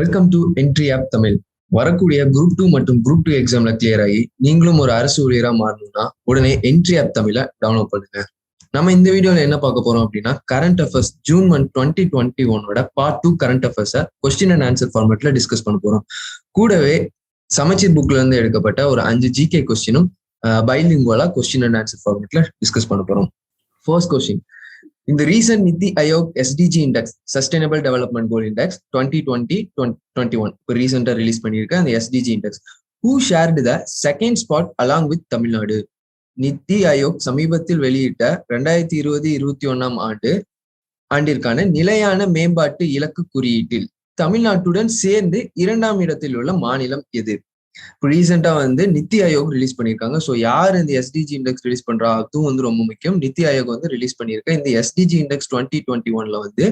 Welcome to entry of Tamil. வரக்கூடிய group 2 மற்றும் group 2 எக்ஸாம்ல கிளியர் ஆகி நீங்களும் ஒரு அரசு ஊழியரா மாறணும்னா உடனே என்ட்ரி ஆப் தமிழை டவுன்லோட் பண்ணுங்க. நம்ம இந்த வீடியோல என்ன பார்க்க போறோம் அப்படின்னா, current affairs June 1 2021 part 2 current அஃபேர்ஸை கொஸ்டின் அண்ட் ஆன்சர் ஃபார்மேட்ல டிஸ்கஸ் பண்ண போறோம். கூடவே சமச்சீர் புக்ல இருந்து எடுக்கப்பட்ட ஒரு 5 ஜிகே கொஸ்டினும் பைலிங்குவலா கொஸ்டின் அண்ட் ஆன்சர் ஃபார்மேட்ல டிஸ்கஸ் பண்ண போறோம். First question: In the recent Niti Aayog SDG Index, Sustainable Development Goal Index 2020-21, இப்போ ரீசெண்டா ரிலீஸ் பண்ணியிருக்க அந்த SDG Index, who shared the second spot along with Tamil Nadu? NITI Aayog சமீபத்தில் வெளியிட்ட 2020-21 ஆண்டிற்கான நிலையான மேம்பாட்டு இலக்கு குறியீட்டில் தமிழ்நாட்டுடன் சேர்ந்து 2ஆம் இடத்தில் உள்ள மாநிலம் எது? இப்போ ரீசெண்டா நித்தி ஆயோக் ரிலீஸ் பண்ணியிருக்காங்க. ஸோ யார் இந்த எஸ்டிஜி இண்டெக்ஸ் ரிலீஸ் பண்றா அதுவும் ரொம்ப முக்கியம். நித்தி ஆயோக் ரிலீஸ் பண்ணியிருக்க இந்த எஸ்டிஜி இண்டெக்ஸ் 2021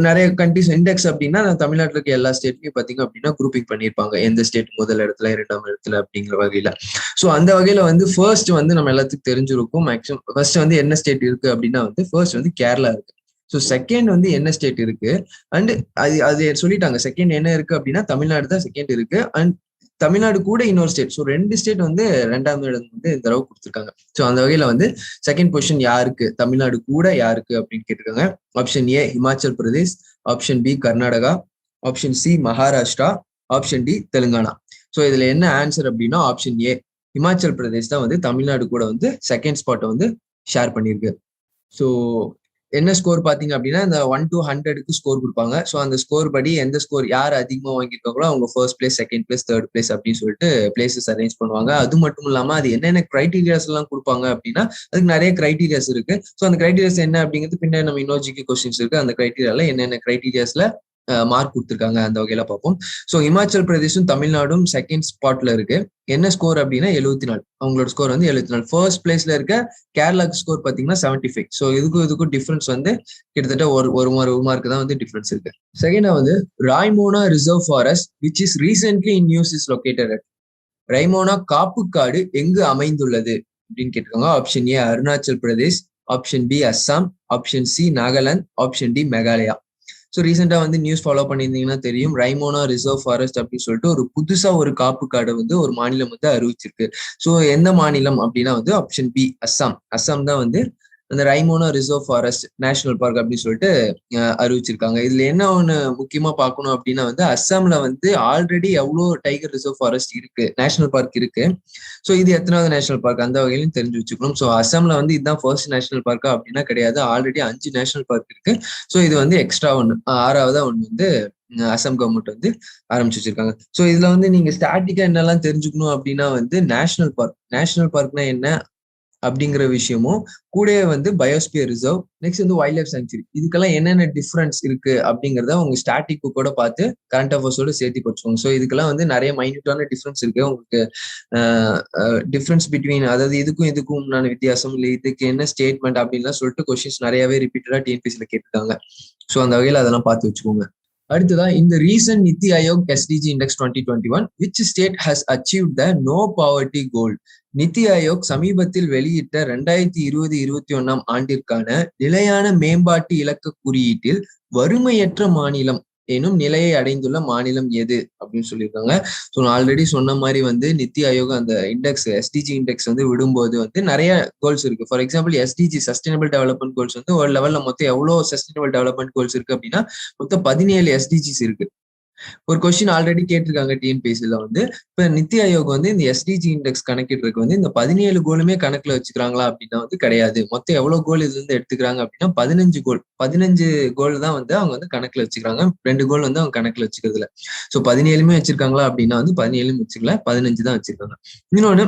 நிறைய கண்ட்ரிஸ் இண்டெக்ஸ் அப்படின்னா தமிழ்நாட்டில் இருக்க எல்லா ஸ்டேட்லயும் பாத்தீங்க அப்படின்னா குரூப்பிங் பண்ணியிருப்பாங்க, எந்த ஸ்டேட் முதல் இடத்துல 2ஆம் இடத்துல அப்படிங்கிற வகையில. ஸோ அந்த வகையில ஃபர்ஸ்ட் நம்ம எல்லாத்துக்கும் தெரிஞ்சிருக்கும். மேக்ஸிமம் ஃபர்ஸ்ட் என்ன ஸ்டேட் இருக்கு அப்படின்னா ஃபர்ஸ்ட் கேரளா இருக்கு. ஸோ செகண்ட் என்ன ஸ்டேட் இருக்கு அண்ட் அது சொல்லிட்டாங்க. செகண்ட் என்ன இருக்கு அப்படின்னா தமிழ்நாடு தான் செகண்ட் இருக்கு. அண்ட் தமிழ்நாடு கூட இன்னொரு ஸ்டேட். ஸோ 2 ஸ்டேட் 2ஆம் இடம் இந்த தடவை கொடுத்துருக்காங்க. ஸோ அந்த வகையில செகண்ட் பொசிஷன் யாருக்கு, தமிழ்நாடு கூட யாருக்கு அப்படின்னு கேட்டிருக்காங்க. Option A Himachal Pradesh, option B Karnataka, option C Maharashtra, option D Telangana. So இதுல என்ன ஆன்சர் அப்படின்னா ஆப்ஷன் ஏ ஹிமாச்சல் பிரதேஷ் தான் தமிழ்நாடு கூட செகண்ட் ஸ்பாட்டை ஷேர் பண்ணியிருக்கு. ஸோ என்ன ஸ்கோர் பாத்தீங்க அப்படின்னா இந்த 1 to 100க்கு ஸ்கோர் கொடுப்பாங்க. ஸோ அந்த ஸ்கோர் படி எந்த ஸ்கோர் யார் அதிகமா வாங்கியிருக்காங்களோ அவங்க first place, second place, third place அப்படின்னு சொல்லிட்டு பிளேசஸ் அரேஞ்ச் பண்ணுவாங்க. அது மட்டும் இல்லாம அது என்னென்ன கிரைட்டீரியாஸ் எல்லாம் கொடுப்பாங்க அப்படின்னா அதுக்கு நிறைய கிரைட்டீரியாஸ் இருக்கு. ஸோ அந்த கிரைட்டீரியாஸ் என்ன அப்படிங்கிறது பின்னாடி நம்ம இன்னொரு ஜிகே கொஸ்டின்ஸ் இருக்கு. அந்த கிரைட்டீரியால என்னென்ன கிரைட்டீரியாஸ்ல மார்க் கொடுத்துருக்காங்க அந்த வகையில பார்ப்போம். ஸோ ஹிமாச்சல் பிரதேஷும் தமிழ்நாடும் செகண்ட் ஸ்பாட்ல இருக்கு. என்ன ஸ்கோர் அப்படின்னா 74. அவங்களோட ஸ்கோர் 74. ஃபர்ஸ்ட் பிளேஸ்ல இருக்க கேரளாக்கு ஸ்கோர் பாத்தீங்கன்னா 75. ஸோ இதுக்கும் டிஃபரன்ஸ் கிட்டத்தட்ட ஒரு மார்க் தான் டிஃபரன்ஸ் இருக்கு. செகண்டா Raimona reserve forest which is recently in news is located at. Raimona காப்புக்காடு எங்கு அமைந்துள்ளது அப்படின்னு கேட்டிருக்காங்க. Option A Arunachal Pradesh, option B Assam, option C Nagaland, option D Meghalaya. So ரீசெண்டா நியூஸ் ஃபாலோ பண்ணியிருந்தீங்கன்னா தெரியும். ரைமோனா ரிசர்வ் ஃபாரஸ்ட் அப்படின்னு சொல்லிட்டு ஒரு புதுசா ஒரு காப்பு காடை ஒரு மாநிலம் அறிவிச்சிருக்கு. ஸோ எந்த மாநிலம் அப்படின்னா ஆப்ஷன் பி அஸ்ஸாம். அஸ்ஸாம் தான் அந்த Raimona reserve forest national park அப்படின்னு சொல்லிட்டு அறிவிச்சிருக்காங்க. இதுல என்ன ஒண்ணு முக்கியமா பார்க்கணும் அப்படின்னா அஸ்ஸாம்ல ஆல்ரெடி எவ்வளோ டைகர் ரிசர்வ் ஃபாரஸ்ட் இருக்கு, நேஷனல் பார்க் இருக்கு. ஸோ இது எத்தனாவது நேஷனல் பார்க் அந்த வகையிலும் தெரிஞ்சு வச்சுக்கணும். ஸோ அஸ்ஸாம்ல இதுதான் ஃபர்ஸ்ட் நேஷனல் பார்க்கா அப்படின்னா கிடையாது. ஆல்ரெடி 5 நேஷனல் பார்க் இருக்கு. ஸோ இது எக்ஸ்ட்ரா ஒன்று, 6ஆவதா ஒன்று அசாம் கவர்மெண்ட் ஆரம்பிச்சு வச்சிருக்காங்க. ஸோ இதுல நீங்க ஸ்டாட்டிக்கா என்னெல்லாம் தெரிஞ்சுக்கணும் அப்படின்னா நேஷனல் பார்க்னா என்ன அப்படிங்கிற விஷயமும் கூடவே biosphere reserve, next wild life sanctuary, இதுக்கெல்லாம் என்னென்ன டிஃபரன்ஸ் இருக்கு அப்படிங்கிறத உங்க ஸ்டாட்டிக் கூட பார்த்து கரண்ட் அஃபேர்ஸோட சேர்த்து படிச்சுக்கோங்க. ஸோ இதுக்கெல்லாம் நிறைய மைன்யூட்டான டிஃபரன்ஸ் இருக்கு. உங்களுக்கு டிஃபரன்ஸ் பிட்வீன், அதாவது இதுக்கும் வித்தியாசம் இல்லை, இதுக்கு என்ன ஸ்டேட்மெண்ட் அப்படின்லாம் சொல்லிட்டு கொஸ்டின்ஸ் நிறையவே ரிப்பீட்டடா டிஎன்பிசில கேட்டிருக்காங்க. ஸோ அந்த வகையில அதெல்லாம் பார்த்து வச்சுக்கோங்க. அடுத்ததா இந்த recent NITI Aayog SDG index 2021 which state has achieved the no poverty goal? NITI Aayog சமீபத்தில் வெளியிட்ட 2020-21 ஆண்டிற்கான நிலையான மேம்பாட்டு இலக்கு குறியீட்டில் வறுமையற்ற மாநிலம் எனும் நிலையை அடைந்துள்ள மாநிலம் எது அப்படின்னு சொல்லியிருக்காங்க. ஸோ நான் ஆல்ரெடி சொன்ன மாதிரி நித்தி ஆயோக் அந்த இண்டெக்ஸ் எஸ்டிஜி இண்டெக்ஸ் விடும்போது நிறைய கோல்ஸ் இருக்கு. For example SDG sustainable development goals ஒரு லெவல்ல மொத்தம் எவ்வளவு சஸ்டைனபிள் டெவலப்மெண்ட் கோல்ஸ் இருக்கு அப்படின்னா மொத்தம் 17 எஸ்டிஜிஸ் இருக்கு. ஒரு கொஸ்டின் ஆல்ரெடி கேட்டிருக்காங்க டிஎன்பிஎஸ்சில இப்ப நித்தி ஆயோக் இந்த எஸ்டிஜி இண்டெக்ஸ் கணக்கிடுறதுக்கு இந்த 17 கோலுமே கணக்குல வச்சுக்கிறாங்களா அப்படின்னா கிடையாது. மொத்தம் எவ்வளவு கோல் இதுல இருந்து எடுத்துக்கிறாங்க அப்படின்னா 15 கோல் தான் அவங்க கணக்குல வச்சுக்கிறாங்க. 2 கோல் அவங்க கணக்குல வச்சுக்கிறது இல்ல. ஸோ 17மே வச்சிருக்காங்களா அப்படின்னா 17மே வச்சுக்கல, 15 தான் வச்சிருக்காங்க. இன்னொன்னு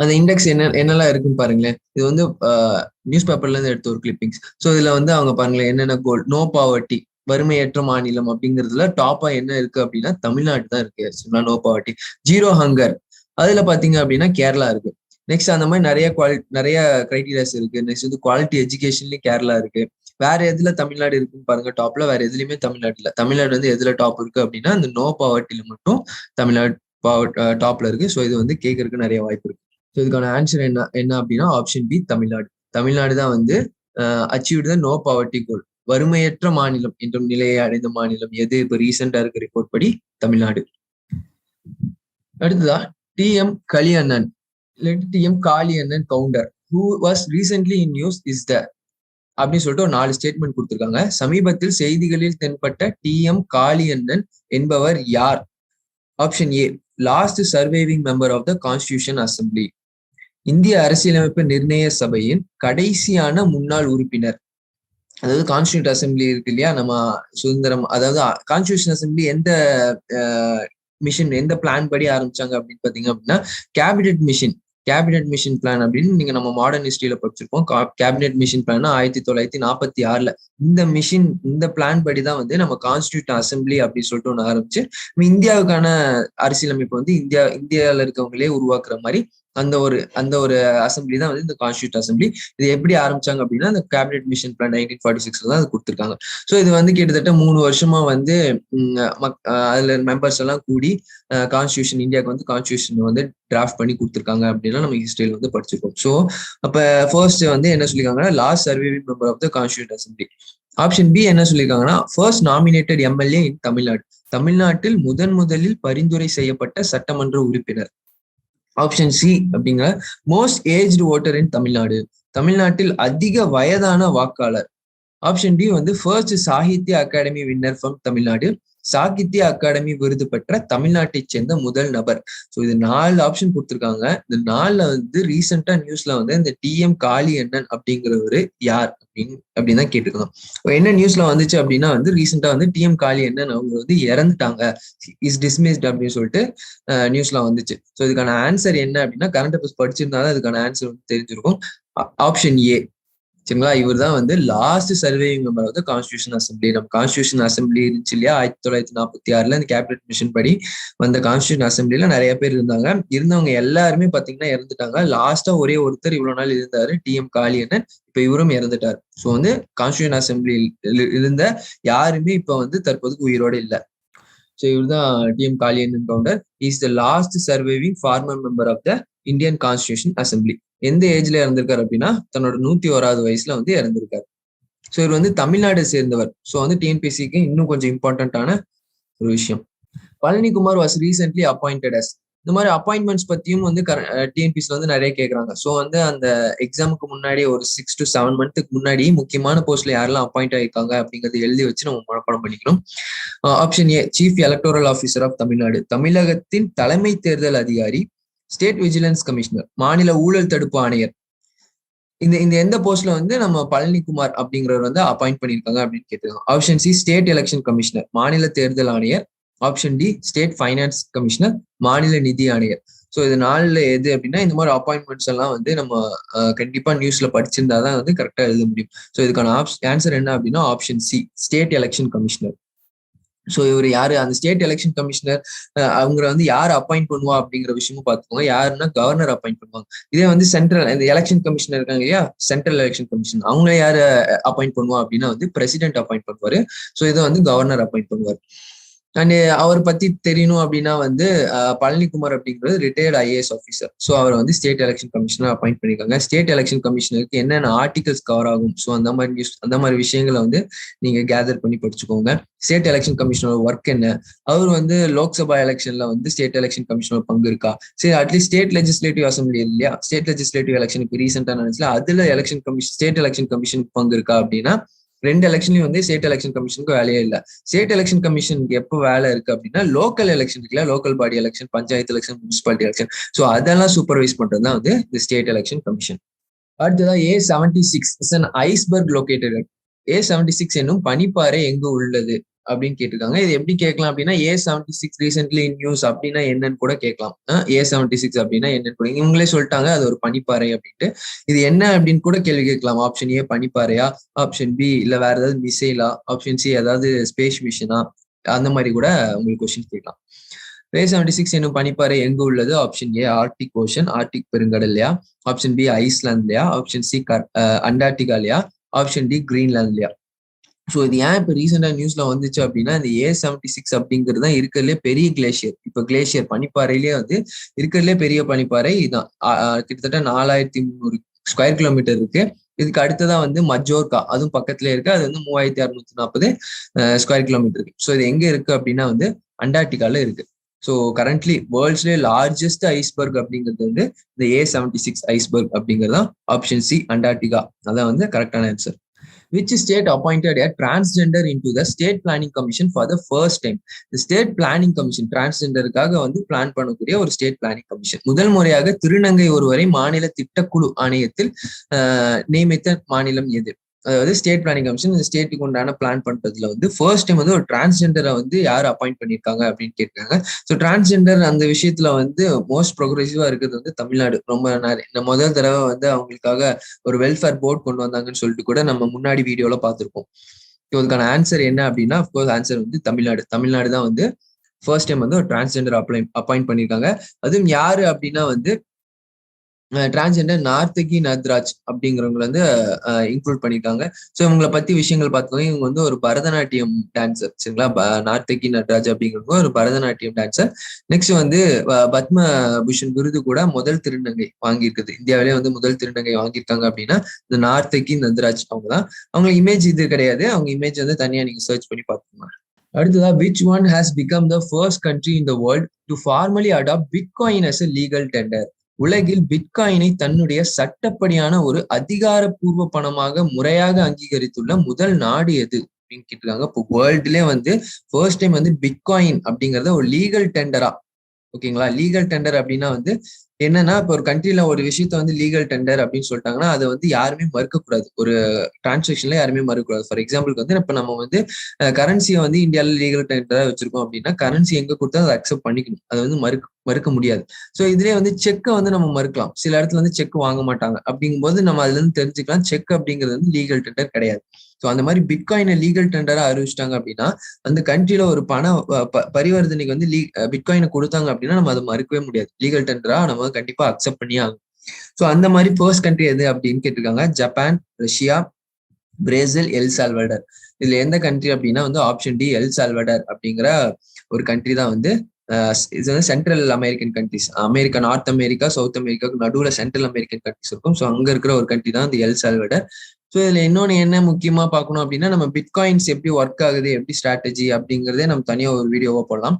அந்த இண்டெக்ஸ் என்னெல்லாம் இருக்குன்னு பாருங்களேன். இது நியூஸ் பேப்பர்ல இருந்து எடுத்த ஒரு கிளிப்பிங்ஸ். ஸோ இதுல அவங்க பாருங்களேன் என்னென்ன கோல். நோ பாவர்ட்டி, வறுமையற்ற மாநிலம் அப்படிங்கிறதுல டாப்பா என்ன இருக்கு அப்படின்னா தமிழ்நாடு தான் இருக்கு. No poverty. ஜீரோ ஹங்கர் அதுல பாத்தீங்க அப்படின்னா கேரளா இருக்கு. நெக்ஸ்ட் அந்த மாதிரி நிறைய கிரைட்டீரியாஸ் இருக்கு. நெக்ஸ்ட் குவாலிட்டி எஜுகேஷன்லயும் கேரளா இருக்கு. வேற எதுல தமிழ்நாடு இருக்குன்னு பாருங்க டாப்ல. வேற எதுலயுமே தமிழ்நாடு இல்ல. தமிழ்நாடு எதுல டாப் இருக்கு அப்படின்னா அந்த நோ பாவர்ட்டில மட்டும் தமிழ்நாடு டாப்ல இருக்கு. ஸோ இது கேட்கறதுக்கு நிறைய வாய்ப்பு இருக்கு. ஸோ இதுக்கான ஆன்சர் என்ன அப்படின்னா ஆப்ஷன் பி தமிழ்நாடு. தமிழ்நாடு தான் அச்சீவ்ட் த நோ பாவர்ட்டி கோல். வறுமையற்ற மாநிலம் என்றும் நிலையை அடைந்த மாநிலம் எது? இப்ப ரீசெண்டா இருக்க ரிப்போர்ட் படி தமிழ்நாடு. அடுத்ததா T M. Kaliannan T M. Kaliannan Gounder who was recently in news is the அப்படின்னு சொல்லிட்டு ஒரு 4 ஸ்டேட்மெண்ட் கொடுத்திருக்காங்க. சமீபத்தில் செய்திகளில் தென்பட்ட டி.எம். காளியண்ணன் என்பவர் யார்? Option A, last surviving member of the constitution assembly. இந்திய அரசியலமைப்பு நிர்ணய சபையின் கடைசியான முன்னாள் உறுப்பினர். அதாவது கான்ஸ்டிடியூட் அசம்பிளி இருக்கு இல்லையா, நம்ம சுதந்திரம், அதாவது கான்ஸ்டிடியூஷன் அசம்பிளி எந்த மிஷன், எந்த பிளான் படி ஆரம்பிச்சாங்க அப்படின்னு பாத்தீங்க அப்படின்னா கேபினெட் மிஷன் பிளான் அப்படின்னு நீங்க நம்ம மாடர்ன் ஹிஸ்டரியில படிச்சிருப்போம். கேபினெட் மிஷன் பிளான் 1946 இந்த பிளான் படிதான் வந்து நம்ம கான்ஸ்டிடியூட் அசம்பிளி அப்படின்னு சொல்லிட்டு ஒண்ணு ஆரம்பிச்சு இந்தியாவுக்கான அரசியலமைப்பு வந்து இந்தியாவில இருக்கவங்களே உருவாக்குற மாதிரி அந்த ஒரு அசம்பிளி தான் வந்து இந்த கான்ஸ்டிடியூட் அசம்பிளி. இது எப்படி ஆரம்பிச்சாங்க அப்படின்னா அந்த கேபினெட் மிஷன் பிளான் 1946 தான் அது கொடுத்துருக்காங்க. ஸோ இது வந்து கிட்டத்தட்ட 3 வருஷமா வந்து அதுல மெம்பர்ஸ் எல்லாம் கூடி கான்ஸ்டியூஷன், இந்தியாவுக்கு வந்து கான்ஸ்டியூஷன் வந்து டிராஃப்ட் பண்ணி கொடுத்துருக்காங்க அப்படின்னா நம்ம ஹிஸ்டரியில வந்து படிச்சிருக்கோம். ஸோ அப்ப ஃபர்ஸ்ட் வந்து என்ன சொல்லியிருக்காங்கன்னா last surviving member of the constitute assembly. Option B என்ன சொல்லியிருக்காங்கன்னா first nominated MLA in Tamil Nadu, தமிழ்நாட்டில் முதலில் பரிந்துரை செய்யப்பட்ட சட்டமன்ற உறுப்பினர். ஆப்ஷன் சி அப்படிங்கிற most aged voter in Tamil Nadu, தமிழ்நாட்டில் அதிக வயதான வாக்காளர். ஆப்ஷன் டி வந்து first Sahitya Akademi winner from Tamil Nadu, Sahitya Akademi விருது பெற்ற தமிழ்நாட்டை சேர்ந்த முதல் நபர். ஸோ இது 4 ஆப்ஷன் கொடுத்துருக்காங்க. இந்த 4ல வந்து ரீசெண்டா நியூஸ்ல வந்து இந்த டி.எம். காளியண்ணன் அப்படிங்கிறவரு யார் அப்படின்னு தான் கேட்டுருக்கோம். என்ன நியூஸ்ல வந்துச்சு அப்படின்னா வந்து ரீசெண்டா வந்து டி.எம். காளியண்ணன் அவங்க வந்து இறந்துட்டாங்க, இஸ் டிஸ்மிஸ்ட் அப்படின்னு சொல்லிட்டு நியூஸ்ல வந்துச்சு. ஸோ இதுக்கான ஆன்சர் என்ன அப்படின்னா கரண்ட் அஃபேர்ஸ் படிச்சிருந்தாலும் அதுக்கான ஆன்சர் வந்து தெரிஞ்சிருக்கும். ஆப்ஷன் ஏ, சரிங்களா, இவர் தான் வந்து last surveying member of the constitution assembly. நம்ம கான்ஸ்டிடியூஷன் அசம்பிளி இருந்துச்சு இல்லையா 1946 இந்த கேபினெட் மிஷன் படி வந்த கான்ஸ்டிடியூஷன் அசம்பிளில நிறைய பேர் இருந்தவங்க எல்லாருமே பாத்தீங்கன்னா இறந்துட்டாங்க. லாஸ்டா ஒரே ஒருத்தர் இவ்வளவு நாள் இருந்தாரு, டி.எம். காளியண்ணன். இப்ப இவரும் இறந்துட்டாரு. ஸோ வந்து கான்ஸ்டிடியூஷன் அசம்பிளி இருந்த யாருமே இப்ப வந்து தற்போதுக்கு உயிரோட இல்லை. ஸோ இவர் தான் T M. Kaliannan Gounder. Is the last surviving former member of the Indian constitution assembly. எந்த ஏஜ்ல இறந்திருக்காரு அப்படின்னா தன்னோட 101வது வயசுல வந்து இறந்திருக்காரு. ஸோ இவர் வந்து தமிழ்நாடு சேர்ந்தவர். ஸோ வந்து டிஎன்பிஎஸ்சிக்கு இன்னும் கொஞ்சம் இம்பார்ட்டன்டான ஒரு விஷயம். Palanikumar was recently appointed as. இந்த மாதிரி அப்பாயின்மெண்ட்ஸ் பத்தியும் வந்து டிஎன்பிஎஸ்சில வந்து நிறைய கேட்கறாங்க. ஸோ வந்து அந்த எக்ஸாமுக்கு முன்னாடி ஒரு 6 to 7 மந்த்துக்கு முன்னாடி முக்கியமான போஸ்ட்ல யாரெல்லாம் அப்பாயிண்ட் ஆயிருக்காங்க அப்படிங்கறது எழுதி வச்சு நம்ம மனப்பாடம் பண்ணிக்கணும். Option A, chief electoral officer of Tamil Nadu, தமிழகத்தின் தலைமை தேர்தல் அதிகாரி. ஸ்டேட் விஜிலன்ஸ் கமிஷனர், மாநில ஊழல் தடுப்பு ஆணையர். இந்த எந்த போஸ்ட்ல வந்து நம்ம பழனிக்குமார் அப்படிங்கிறவர் வந்து அப்பாயிண்ட் பண்ணியிருக்காங்க அப்படின்னு கேட்டிருக்காங்க. Option C, state election commissioner, மாநில தேர்தல் ஆணையர். Option D, state finance commissioner, மாநில நிதி ஆணையர். ஸோ இது 4ல எது அப்படின்னா இந்த மாதிரி அப்பாயின்மெண்ட்ஸ் எல்லாம் வந்து நம்ம கண்டிப்பா நியூஸ்ல படிச்சிருந்தாதான் வந்து கரெக்டா எழுத முடியும். ஸோ இதுக்கான ஆன்சர் என்ன அப்படின்னா option C, state election commissioner. So இவர் யாரு, அந்த ஸ்டேட் எலெக்ஷன் கமிஷனர் அவங்க வந்து யார் அப்பாயிண்ட் பண்ணுவா அப்படிங்கிற விஷயமும் பார்த்துக்கோங்க. யாருன்னா கவர்னர் அப்பாயிண்ட் பண்ணுவாங்க. இதே வந்து சென்ட்ரல் இந்த எலெக்ஷன் கமிஷனர் இருக்காங்க இல்லையா, சென்ட்ரல் எலெக்ஷன் கமிஷன், அவங்க யாரு அப்பாயிண்ட் பண்ணுவா அப்படின்னா வந்து பிரசிடென்ட் அப்பாயிண்ட் பண்ணுவாரு. ஸோ இதை வந்து கவர்னர் அப்பாயிண்ட் பண்ணுவார். அண்ட் அவர் பத்தி தெரியணும் அப்படின்னா வந்து பழனிக்குமார் அப்படிங்கிறது ரிட்டையர்ட் ஐஏஎஸ் ஆஃபீஸர். ஸோ அவர் வந்து ஸ்டேட் எலெக்ஷன் கமிஷனர் அப்பாயிண்ட் பண்ணிருக்காங்க. ஸ்டேட் எலெக்ஷன் கமிஷனருக்கு என்னென்ன ஆர்டிகல்ஸ் கவர் ஆகும், ஸோ அந்த மாதிரி விஷயங்களை வந்து நீங்க கேதர் பண்ணி படிச்சுக்கோங்க. ஸ்டேட் எலெக்ஷன் கமிஷனோட ஒர்க் என்ன, அவர் வந்து லோக்சபா எலெக்ஷன்ல வந்து ஸ்டேட் எலெக்ஷன் கமிஷனர் பங்கு இருக்கா, சரி அட்லீஸ்ட் ஸ்டேட் லெஜிஸ்லேட்டிவ் அசம்பிளி இல்லையா, ஸ்டேட் லெஜிஸ்லேட்டிவ் எலெக்ஷன் இப்போ ரீசெண்டா நினைச்சல அதுல எலெக்ஷன் கமிஷன் ஸ்டேட் எலெக்ஷன் கமிஷனுக்கு பங்கு இருக்கா அப்படின்னா 2 எலெக்ஷன்லயும் வந்து ஸ்டேட் எலெக்ஷன் கமிஷனுக்கு வேலையே இல்லை. ஸ்டேட் எலெக்ஷன் கமிஷனுக்கு எப்போ வேலை இருக்கு அப்படின்னா லோக்கல் எலெக்ஷன் இருக்குல்ல, local body election, panchayat election, municipality election. So அதெல்லாம் சூப்பர்வைஸ் பண்றது தான் வந்து இந்த ஸ்டேட் எலெக்ஷன் கமிஷன். அடுத்ததான் A76 is an iceberg located. A76 என்னும் பனிப்பாறை எங்கு உள்ளது அப்படின்னு கேட்டிருக்காங்க. இது எப்படி கேட்கலாம் அப்படின்னா A76 ரீசென்ட்லி இன் நியூஸ் அப்படின்னா என்னன்னு கூட கேட்கலாம். A76 அப்படின்னா என்னன்னு கூட இவங்களே சொல்லிட்டாங்க, அது ஒரு பனிப்பாறை அப்படின்ட்டு. இது என்ன அப்படின்னு கூட கேள்வி கேட்கலாம். ஆப்ஷன் ஏ பனிப்பாறையா, ஆப்ஷன் பி இல்ல வேற ஏதாவது மிசைலா, ஆப்ஷன் சி ஏதாவது ஸ்பேஸ் மிஷனா, அந்த மாதிரி கூட உங்களுக்கு கொஸ்டின் கேட்கலாம். A76 என்னும் பனிப்பாறை எங்கு உள்ளது? ஆப்ஷன் ஏ ஆர்டிக் ஓஷன், ஆர்டிக் பெருங்கடல்லையா, ஆப்ஷன் பி ஐஸ்லாண்ட்லயா, ஆப்ஷன் சி அண்டார்டிகாலையா, ஆப்ஷன் டி கிரீன்லாண்ட்லயா. ஸோ இது ஏன் இப்போ ரீசெண்டா நியூஸ்ல வந்துச்சு அப்படின்னா இந்த A76 அப்படிங்கிறது தான் இருக்கிறதுலே பெரிய கிளேஷியர். இப்போ கிளேஷியர் பனிப்பாறையிலேயே வந்து இருக்கிறதுலே பெரிய பனிப்பாறை இதுதான். கிட்டத்தட்ட 4300 ஸ்கொயர் கிலோமீட்டர் இருக்கு. இதுக்கு அடுத்ததான் வந்து மஜோர்கா, அதுவும் பக்கத்துல இருக்கு. அது வந்து 3640 ஸ்கொயர் கிலோமீட்டர் இருக்கு. ஸோ இது எங்க இருக்கு அப்படின்னா வந்து அண்டார்டிகால இருக்கு. ஸோ கரண்ட்லி வேர்ல்ட்ஸ்லேயே லார்ஜஸ்ட் ஐஸ்பர்க் அப்படிங்கிறது வந்து இந்த A76 ஐஸ்பர்க் அப்படிங்கிறது தான். ஆப்ஷன் சி அண்டார்டிகா அதான் வந்து கரெக்டான answer. Which state appointed a transgender into the state planning commission for the first time? The state planning commission டிரான்ஸ்ஜெண்டருக்காக வந்து பிளான் பண்ணக்கூடிய ஒரு ஸ்டேட் பிளானிங் கமிஷன் முதல் முறையாக திருநங்கை ஒருவரை மாநில திட்டக்குழு ஆணையத்தில் நியமித்த மாநிலம் எது? அதாவது ஸ்டேட் பிளானிங் கமிஷன் இந்த ஸ்டேட்டுக்கு உண்டான பிளான் பண்றதுல வந்து ஃபர்ஸ்ட் டைம் வந்து ஒரு டிரான்ஸ்ஜெண்டரை வந்து யார் அப்பாயிண்ட் பண்ணியிருக்காங்க அப்படின்னு கேட்கிறாங்க. ஸோ டிரான்ஸ்ஜெண்டர் அந்த விஷயத்துல வந்து மோஸ்ட் ப்ரோக்ரெசிவா இருக்கிறது வந்து தமிழ்நாடு. ரொம்ப நிறைய முதல் தடவை வந்து அவங்களுக்காக ஒரு வெல்ஃபேர் போர்ட் கொண்டு வந்தாங்கன்னு சொல்லிட்டு கூட நம்ம முன்னாடி வீடியோல பார்த்துருப்போம். ஸோ அதுக்கான ஆன்சர் என்ன அப்படின்னா அஃப்கோர்ஸ் ஆன்சர் வந்து தமிழ்நாடு. தமிழ்நாடு தான் வந்து ஃபர்ஸ்ட் டைம் வந்து ஒரு டிரான்ஸ்ஜெண்டர் அப்பாயிண்ட் பண்ணியிருக்காங்க. அதுவும் யாரு அப்படின்னா வந்து டிரான்ஸ்ஜெண்டர் நார்த்தகி நத்ராஜ் அப்படிங்கிறவங்க வந்து இன்க்ளூட் பண்ணியிருக்காங்க. ஸோ இவங்களை பத்தி விஷயங்கள் பார்த்தோம். இவங்க வந்து ஒரு பரதநாட்டியம் டான்சர், சரிங்களா? நார்த்தகி நட்ராஜ் அப்படிங்கிறவங்க ஒரு பரதநாட்டியம் டான்சர். நெக்ஸ்ட் வந்து பத்ம பூஷன் விருது கூட முதல் திருநங்கை வாங்கியிருக்குது. இந்தியாவிலே வந்து முதல் திருநங்கை வாங்கியிருக்காங்க அப்படின்னா இந்த நார்த்தகி நட்ராஜ் அவங்க தான். அவங்க இமேஜ் இது கிடையாது, அவங்க இமேஜ் வந்து தனியா நீங்க சர்ச் பண்ணி பார்த்துக்கோங்க. அடுத்ததா, which one has become the first country in the world to formally adopt Bitcoin as a legal tender? உலகில் பிட்காயினை தன்னுடைய சட்டப்படியான ஒரு அதிகாரப்பூர்வ பணமாக முறையாக அங்கீகரித்துள்ள முதல் நாடு எது அப்படின்னு கேட்டிருக்காங்க. இப்போ வேர்ல்டுலயே வந்து ஃபர்ஸ்ட் டைம் வந்து பிட்காயின் அப்படிங்கறத ஒரு லீகல் டெண்டரா, ஓகேங்களா? லீகல் டெண்டர் அப்படின்னா வந்து என்னன்னா, இப்போ ஒரு கண்ட்ரில ஒரு விஷயத்த வந்து லீகல் டெண்டர் அப்படின்னு சொல்லிட்டாங்கன்னா அதை வந்து யாருமே மறுக்கக்கூடாது. ஒரு டிரான்சாக்ஷன்ல யாருமே மறுக்கக்கூடாது. ஃபார் எக்ஸாம்பிளுக்கு வந்து இப்ப நம்ம வந்து கரன்சியை வந்து இந்தியாவில லீகல் டெண்டரா வச்சிருக்கோம் அப்படின்னா கரன்சி எங்க கொடுத்தா அதை அக்செப்ட் பண்ணிக்கணும். அதை வந்து மறுக்க முடியாது. ஸோ இதுலயே வந்து செக்கை வந்து நம்ம மறுக்கலாம். சில இடத்துல வந்து செக் வாங்க மாட்டாங்க. அப்படிங்கும்போது நம்ம அதுல இருந்து தெரிஞ்சுக்கலாம் செக் அப்படிங்கிறது வந்து லீகல் டெண்டர் கிடையாது. ஸோ அந்த மாதிரி பிட்காயினை லீகல் டெண்டரா அறிவிச்சிட்டாங்க அப்படின்னா அந்த கண்ட்ரில ஒரு பண பரிவர்த்தனைக்கு வந்து பிட்காயினை கொடுத்தாங்க அப்படின்னா நம்ம அதை மறுக்கவே முடியாது. லீகல் டெண்டரா நம்ம கண்டிப்பா அக்செப்ட் பண்ணியே ஆகும். ஸோ அந்த மாதிரி ஃபர்ஸ்ட் கண்ட்ரி எது அப்படின்னு கேட்டிருக்காங்க. Japan, Russia, Brazil, El Salvador. இதுல எந்த கண்ட்ரி அப்படின்னா வந்து ஆப்ஷன் டி எல் சால்வடர் அப்படிங்கிற ஒரு கண்ட்ரி தான் வந்து இது வந்து central American countries. America, north America, south அமெரிக்காவுக்கு நடுவுல சென்ட்ரல் அமெரிக்கன் கண்ட்ரிஸ் இருக்கும். ஸோ அங்க இருக்கிற ஒரு கண்ட்ரி தான் இந்த எல் சால்வடர். ஸோ இதுல இன்னொன்னு என்ன முக்கியமா பார்க்கணும் அப்படின்னா நம்ம பிட்காயின்ஸ் எப்படி ஒர்க் ஆகுது, எப்படி ஸ்ட்ராட்டஜி அப்படிங்கிறதே நம்ம தனியா ஒரு வீடியோவா போடலாம்.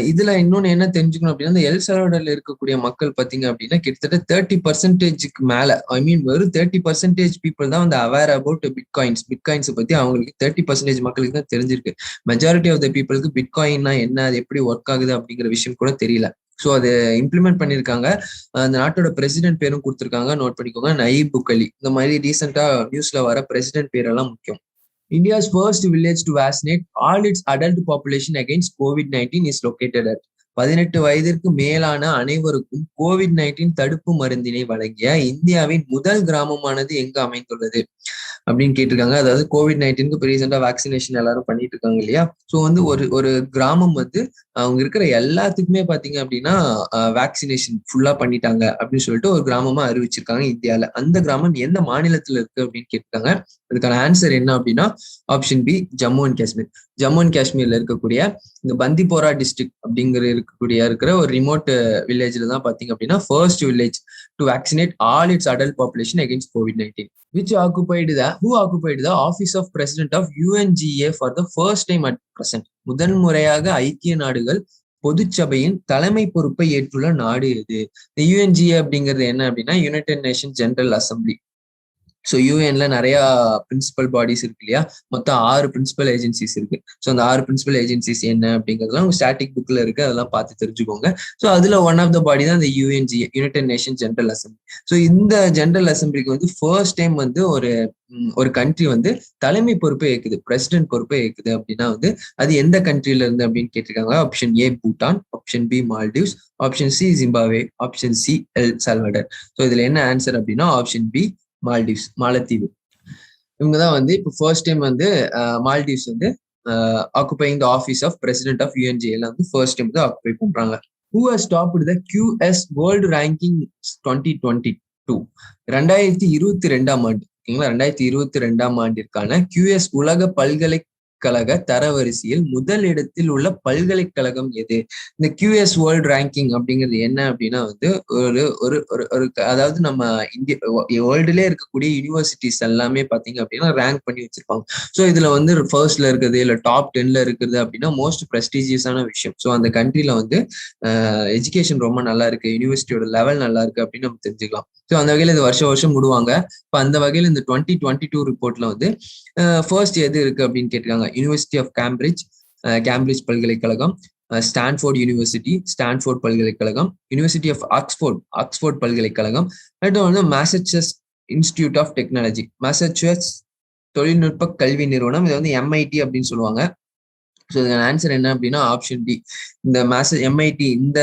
இதுல இன்னொன்னு என்ன தெரிஞ்சுக்கணும் அப்படின்னா இந்த எல் சால்வடர்ல இருக்கக்கூடிய மக்கள் பாத்தீங்க அப்படின்னா கிட்டத்தட்ட 30% மேல, ஐ மீன் வெறும் 30% பீப்புள் தான் வந்து அவேர் அபவுட் பிட்காயின்ஸ் பத்தி அவங்களுக்கு 30% மக்களுக்கு தான் தெரிஞ்சிருக்கு. மெஜாரிட்டி ஆஃப் த பீப்புளுக்கு பிட்காயின்னா என்ன, அது எப்படி ஒர்க் ஆகுது அப்படிங்கிற விஷயம் கூட தெரியல. ஸோ அது இம்ப்ளிமெண்ட் பண்ணியிருக்காங்க. அந்த நாட்டோட பிரசிடென்ட் பேரும் கொடுத்துருக்காங்க, நோட் பண்ணிக்கோங்க, நயீப் புக்கலி. இந்த மாதிரி ரீசெண்டா நியூஸ்ல வர பிரசிடென்ட் பேரெல்லாம் முக்கியம். India's first village to vaccinate all its adult population against COVID-19 is located at 18 வயதிற்கு மேலான அனைவருக்கும் COVID-19 தடுப்பு மருந்தினை வழங்கிய இந்தியாவின் முதல் கிராமமானது எங்கு அமைந்துள்ளது அப்படின்னு கேட்டிருக்காங்க. அதாவது COVID-19 இப்போ ரீசெண்டா வேக்சினேஷன் எல்லாரும் பண்ணிட்டு இருக்காங்க இல்லையா? ஸோ வந்து ஒரு கிராமம் வந்து அவங்க இருக்கிற எல்லாத்துக்குமே பாத்தீங்க அப்படின்னா வேக்சினேஷன் ஃபுல்லா பண்ணிட்டாங்க அப்படின்னு சொல்லிட்டு ஒரு கிராமமா அறிவிச்சிருக்காங்க இந்தியாவில. அந்த கிராமம் எந்த மாநிலத்துல இருக்கு அப்படின்னு கேட்டிருக்காங்க. அதுக்கான ஆன்சர் என்ன அப்படின்னா option B Jammu and Kashmir. Jammu and காஷ்மீர்ல இருக்கக்கூடிய இந்த பந்திப்போரா டிஸ்ட்ரிக்ட் இருக்கிற ஒரு ரிமோட் வில்லேஜ்ல தான் பாத்தீங்க அப்படின்னா first village to vaccinate all it's adult population against COVID-19. Who occupied the office of president of UNGA for the first time at present? முதல் முறையாக ஐக்கிய நாடுகள் பொதுச்சபையின் தலைமை பொறுப்பை ஏற்றுள்ள நாடு எது? இந்த UNGA அப்படிங்கிறது என்ன அப்படின்னா United Nation General Assembly. So யூஎன்ல நிறைய பிரின்சிபல் பாடிஸ் இருக்கு இல்லையா? மொத்தம் 6 பிரின்சிபல் ஏஜென்சிஸ் இருக்கு. ஸோ அந்த 6 பிரின்சிபல் ஏஜென்சிஸ் என்ன அப்படிங்கிறதுலாம் உங்க ஸ்டாட்டிக் புக்ல இருக்கு, அதெல்லாம் பார்த்து தெரிஞ்சுக்கோங்க. ஸோ அதுல ஒன் ஆஃப் த பாடி தான் இந்த UNGA, United Nation General Assembly. So இந்த ஜெனரல் அசம்பிளிக்கு வந்து ஃபர்ஸ்ட் டைம் வந்து ஒரு கண்ட்ரி வந்து தலைமை பொறுப்பை ஏற்குது, பிரசிடென்ட் பொறுப்பை ஏற்குது அப்படின்னா வந்து அது எந்த கண்ட்ரில இருந்து அப்படின்னு கேட்டிருக்காங்க. Option A Bhutan, option B Maldives, option C Zimbabwe, option C El Salvador. So இதுல என்ன ஆன்சர் அப்படின்னா ஆப்ஷன் பி மால்டிவ்ஸ், மாலத்தீவு. இவங்கதான் வந்து இப்போ ஃபர்ஸ்ட் டைம் வந்து மால்டிவ்ஸ் வந்து occupying the office of president of UNGA வந்து ஃபர்ஸ்ட் டைம் வந்து ஆக்குபை பண்றாங்க. Who has topped the QS World Ranking 2022? 2022 ஆண்டு, ஓகேங்களா? 2022 ஆண்டிற்கான QS உலக பல்கலைக்கழக தரவரிசையில் முதலிடத்தில் உள்ள பல்கலைக்கழகம் எது? இந்த QS வேர்ல்ட் ரேங்கிங் அப்படிங்கிறது என்ன அப்படின்னா வந்து ஒரு ஒரு ஒரு அதாவது நம்ம இந்திய வேர்ல்டுல இருக்கக்கூடிய யூனிவர்சிட்டிஸ் எல்லாமே பாத்தீங்க அப்படின்னா ரேங்க் பண்ணி வச்சிருப்பாங்க. ஸோ இதுல வந்து ஃபர்ஸ்ட்ல இருக்குது இல்ல டாப் 10ல இருக்குது அப்படின்னா மோஸ்ட் ப்ரெஸ்டீஜியஸான விஷயம். ஸோ அந்த கண்ட்ரில வந்து எஜுகேஷன் ரொம்ப நல்லா இருக்கு, யூனிவர்சிட்டியோட லெவல் நல்லா இருக்கு அப்படின்னு நம்ம தெரிஞ்சுக்கலாம். ஸோ அந்த வகையில் இது வருஷம் விடுவாங்க. இப்போ அந்த வகையில் இந்த 2022 ரிப்போர்ட்ல வந்து ஃபர்ஸ்ட் எது இருக்கு அப்படின்னு கேட்டிருக்காங்க. யூனிவர்சிட்டி ஆஃப் கேம்பிரிட்ஜ் பல்கலைக்கழகம், ஸ்டான்ஃபோர்ட் யூனிவர்சிட்டி, ஸ்டான்ஃபோர்ட் பல்கலைக்கழகம், யூனிவர்சிட்டி ஆஃப் ஆக்ஸ்போர்ட் பல்கலைக்கழகம், அடுத்து வந்து Massachusetts institute of technology, Massachusetts தொழில்நுட்ப கல்வி நிறுவனம், இது வந்து MIT அப்படின்னு சொல்லுவாங்க. ஸோ இதுக்கான ஆன்சர் என்ன அப்படின்னா ஆப்ஷன் டி. இந்த MIT இந்த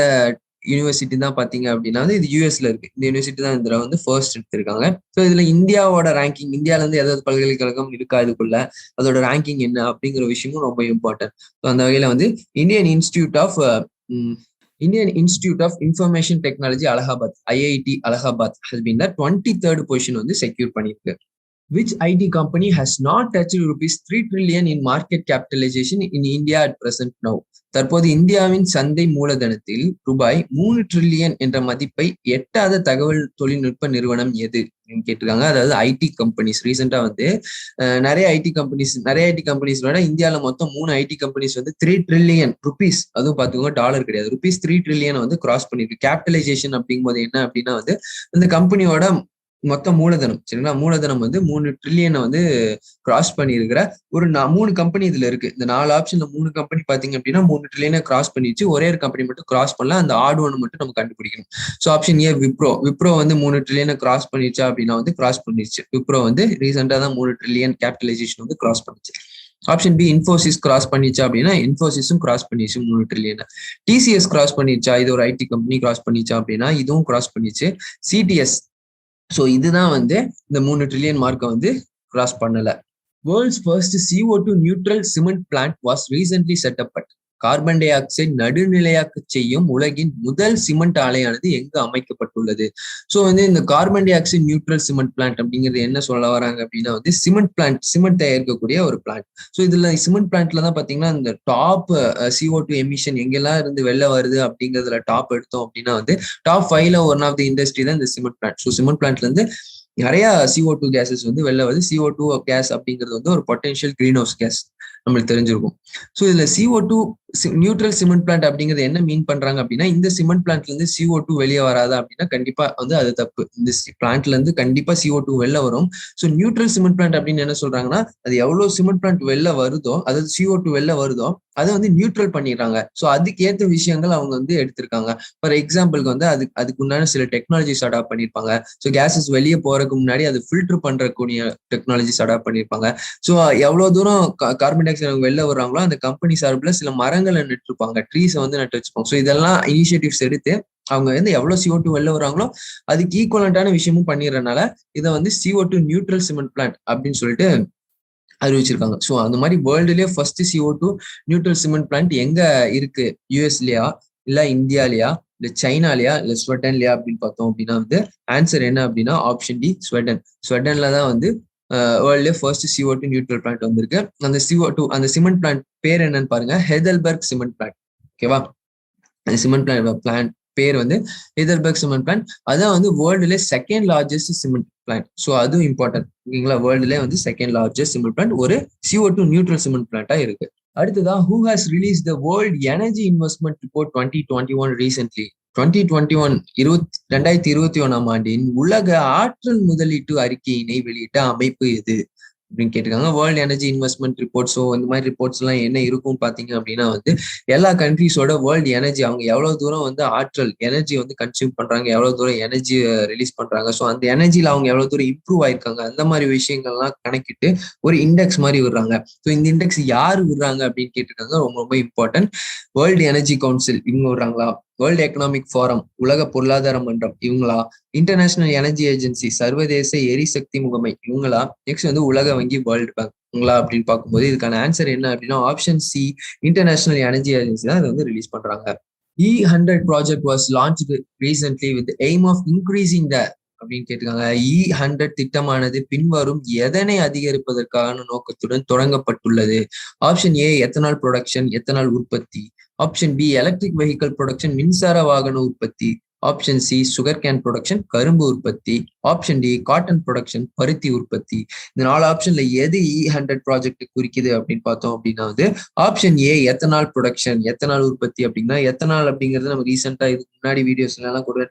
யூனிவர்சிட்டி தான் பாத்தீங்க அப்படின்னா இது யூஎஸ்ல இருக்கு. இந்த யூனிவர்சிட்டி தான் இதுல வந்து ஃபர்ஸ்ட் எடுத்திருக்காங்க. ஸோ இதுல இந்தியாவோட ரேங்கிங், இந்தியால இருந்து ஏதாவது பல்கலைக்கழகம் இருக்கா இதுக்குள்ள, அதோட ரேங்கிங் என்ன அப்படிங்கிற விஷயமும் ரொம்ப இம்பார்ட்டன்ட். ஸோ அந்த வகையில வந்து Indian institute of information technology Allahabad, IIT Allahabad has been the 23rd position வந்து செக்யூர் பண்ணியிருக்கு. Which IT company has not touched ₹3 trillion in market capitalization in India at present now? தற்போது இந்தியாவின் சந்தை மூலதனத்தில் ₹3 trillion என்ற மதிப்பை எட்டாத தகவல் தொழில்நுட்ப நிறுவனம் எது கேட்டிருக்காங்க. அதாவது ஐடி கம்பெனிஸ். ரீசெண்டா வந்து நிறைய ஐடி கம்பெனிஸோட இந்தியாவில மொத்தம் 3 ஐடி கம்பெனிஸ் வந்து ₹3 trillion, அதுவும் பாத்துக்கோங்க டாலர் கிடையாது, ₹3 trillion வந்து கிராஸ் பண்ணிருக்கு. கேபிட்டலைசேஷன் அப்படிங்கும்போது என்ன அப்படின்னா வந்து இந்த கம்பெனியோட மொத்த மூலதனம், சரிங்களா, மூலதனம் வந்து 3 trillion வந்து கிராஸ் பண்ணியிருக்கிற ஒரு 3 கம்பெனி இதுல இருக்கு. இந்த 4 ஆப்ஷன்ல 3 கம்பெனி பாத்தீங்க அப்படின்னா 3 trillion கிராஸ் பண்ணிச்சு. ஒரே ஒரு கம்பெனி மட்டும் கிராஸ் பண்ணல, அந்த ஆட் ஒன் மட்டும் நம்ம கண்டுபிடிக்கணும். ஸோ ஆப்ஷன் ஏ விப்ரோ வந்து 3 trillion கிராஸ் பண்ணிச்சா அப்படின்னா வந்து கிராஸ் பண்ணிச்சு. விப்ரோ வந்து ரீசெண்டா தான் 3 trillion கேபிட்டலைசேஷன் வந்து கிராஸ் பண்ணிச்சு. ஆப்ஷன் பி இன்ஃபோசிஸ் கிராஸ் பண்ணிச்சா அப்படின்னா இன்ஃபோசிஸும் கிராஸ் பண்ணிச்சு 3 trillion. TCS கிராஸ் பண்ணிச்சா, இது ஒரு ஐடி கம்பெனி கிராஸ் பண்ணிச்சா அப்படின்னா இதுவும் கிராஸ் பண்ணிச்சு. CTS, ஸோ இதுதான் வந்து இந்த 3 trillion மார்க்கை வந்து கிராஸ் பண்ணல. World's first CO2 neutral cement plant was recently set up at. Carbon dioxide நடுநிலையாக்க செய்யும் உலகின் முதல் சிமெண்ட் ஆலையானது எங்கு அமைக்கப்பட்டுள்ளது? ஸோ வந்து இந்த carbon di oxide neutral cement plant அப்படிங்கிறது என்ன சொல்ல வராங்க அப்படின்னா வந்து சிமெண்ட் தயாரிக்கக்கூடிய ஒரு பிளான்ட். ஸோ இதுல சிமெண்ட் பிளான்ட்ல தான் பாத்தீங்கன்னா இந்த டாப் CO2 எமிஷன் எங்கெல்லாம் இருந்து வெளில வருது அப்படிங்கிறதுல டாப் எடுத்தோம் அப்படின்னா வந்து டாப் 5ல ஒன் ஆஃப் தி இண்டஸ்ட்ரி தான் இந்த சிமெண்ட் பிளான்ட். ஸோ சிமெண்ட் பிளான்ட்ல இருந்து நிறைய CO2 கேசஸ் வந்து வெளில வருது. CO2 கேஸ் அப்படிங்கிறது வந்து ஒரு பொட்டன்ஷியல் கிரீன் ஹவுஸ் கேஸ் நம்மளுக்கு தெரிஞ்சிருக்கும். ஸோ இதுல CO2 நியூட்ரல் சிமெண்ட் பிளான்ட் அப்படிங்கிறது என்ன மீன் பண்றாங்க அப்படின்னா, இந்த சிமெண்ட் பிளான்ட்ல இருந்து CO2 வெளியே வராதா அப்படின்னா கண்டிப்பா வந்து அது தப்பு. இந்த பிளான்ட்ல இருந்து கண்டிப்பா CO2 வெளில வரும். ஸோ நியூட்ரல் சிமெண்ட் பிளான்ட் அப்படின்னு என்ன சொல்றாங்கன்னா, அது எவ்வளவு சிமெண்ட் பிளான்ட் வெளில வருதோ, அதாவது CO2 வெளில வருதோ அதை வந்து நியூட்ரல் பண்ணிடுறாங்க. ஸோ அதுக்கு ஏற்ற விஷயங்கள் அவங்க வந்து எடுத்திருக்காங்க. ஃபார் எக்ஸாம்பிளுக்கு வந்து அதுக்கு உண்டான சில டெக்னாலஜிஸ் அடாப்ட் பண்ணியிருப்பாங்க. ஸோ கேசஸ் வெளியே போறதுக்கு முன்னாடி அது ஃபில்டர் பண்றக்கூடிய டெக்னாலஜிஸ் அடாப்ட் பண்ணியிருப்பாங்க. ஸோ எவ்வளவு தூரம் கார்பன் டை ஆக்சைடு வெளில வர்றாங்களோ அந்த கம்பெனி சார்பில் சில மரங்களை நட்டுருப்பாங்க, ட்ரீஸை வந்து நட்டு வச்சுப்பாங்க. ஸோ இதெல்லாம் இனிஷியேட்டிவ்ஸ் எடுத்து அவங்க வந்து எவ்வளவு CO2 வெளில வராங்களோ அதுக்கு ஈக்குவலண்டான விஷயமும் பண்ணிடுறதுனால இதை வந்து CO2 நியூட்ரல் சிமெண்ட் பிளான்ட் அப்படின்னு சொல்லிட்டு அறிவிச்சிருக்காங்க. ஸோ அந்த மாதிரி வேர்ல்டுலயே first CO2 neutral cement plant எங்க இருக்கு? யூஎஸ்லயா, இல்ல இந்தியாலயா, இல்ல சைனாலயா, இல்ல ஸ்வெடன்லயா அப்படின்னு பார்த்தோம் அப்படின்னா வந்து ஆன்சர் என்ன அப்படின்னா ஆப்ஷன் டி ஸ்வெடன்ல தான் வந்து வேர்ல்ட்ல ஃபர்ஸ்ட் CO2 நியூட்ரல் பிளான்ட் வந்திருக்கு. அந்த CO2 அந்த சிமெண்ட் பிளான்ட் பேர் என்னன்னு பாருங்க, ஹெதல்பர்க் சிமெண்ட் பிளான்ட். ஓகேவா, அந்த சிமெண்ட் பிளான்ட் பேர் வந்து ஹெதல்பர்க் சிமெண்ட் பிளான்ட். அதான் வந்து வேர்ல்டுல second largest cement plant. So அதுவும் இம்பார்ட்டன்ட், ஓகேங்களா. வேர்ல்டுல வந்து செகண்ட் லார்ஜஸ்ட் சிமெண்ட் பிளான்ட் ஒரு CO2 நியூட்ரல் சிமெண்ட் பிளான்ட்டா இருக்கு. அடுத்ததான் who has release the world energy investment report 2021 recently? 2021 ஆண்டின் உலக ஆற்றல் முதலீட்டு அறிக்கையினை வெளியிட்ட அமைப்பு எது அப்படின்னு கேட்டிருக்காங்க. World energy investment report. So இந்த மாதிரி ரிப்போர்ட்ஸ் எல்லாம் என்ன இருக்கும் பாத்தீங்க அப்படின்னா வந்து எல்லா கண்ட்ரிஸோட வேர்ல்டு எனர்ஜி, அவங்க எவ்வளவு தூரம் வந்து ஆற்றல் எனர்ஜி வந்து கன்சியூம் பண்றாங்க, எவ்வளவு தூரம் எனர்ஜி ரிலீஸ் பண்றாங்க, ஸோ அந்த எனர்ஜில அவங்க எவ்வளவு தூரம் இம்ப்ரூவ் ஆயிருக்காங்க, அந்த மாதிரி விஷயங்கள்லாம் கணக்கிட்டு ஒரு இண்டெக்ஸ் மாதிரி விடுறாங்க. ஸோ இந்த இண்டெக்ஸ் யாரு விடுறாங்க அப்படின்னு கேட்டிருக்காங்க. ரொம்ப ரொம்ப இம்பார்ட்டன்ட். வேர்ல்டு எனர்ஜி கவுன்சில் இவங்க விடுறாங்களா, வேர்ல்டு எக்கனாமிக் ஃபாரம் உலக பொருளாதார மன்றம் இவங்களா, இன்டர்நேஷனல் எனர்ஜி ஏஜென்சி சர்வதேச எரிசக்தி முகமை இவங்களா, நெக்ஸ்ட் வந்து உலக வங்கி வேர்ல்டு பேங்க் இவங்களா அப்படின்னு பார்க்கும்போது இதுக்கான ஆன்சர் என்ன அப்படின்னா option C international energy agency தான் இதை வந்து ரிலீஸ் பண்றாங்க. E100 project was launched recently with the aim of increasing the அப்படின்னு கேட்டிருக்காங்க. E100 திட்டமானது பின்வரும் எதனை அதிகரிப்பதற்கான நோக்கத்துடன் தொடங்கப்பட்டுள்ளது? Option A ethanol production, ethanol உற்பத்தி. Option B electric vehicle production, மின்சார வாகன உற்பத்தி. Option C sugar cane production, கரும்பு உற்பத்தி. ஆப்ஷன் டி காட்டன் ப்ரொடக்ஷன், பருத்தி உற்பத்தி. இந்த 4 ஆப்ஷன்ல எது E100 ப்ராஜெக்ட் குறிக்குது அப்படின்னு பார்த்தோம் அப்படின்னா வந்து option A ethanol production, ethanol உற்பத்தி. அப்படின்னா எத்தனால் அப்படிங்கிறது நம்ம ரீசெண்டா இதுக்கு முன்னாடி வீடியோஸ்ல எல்லாம் கூட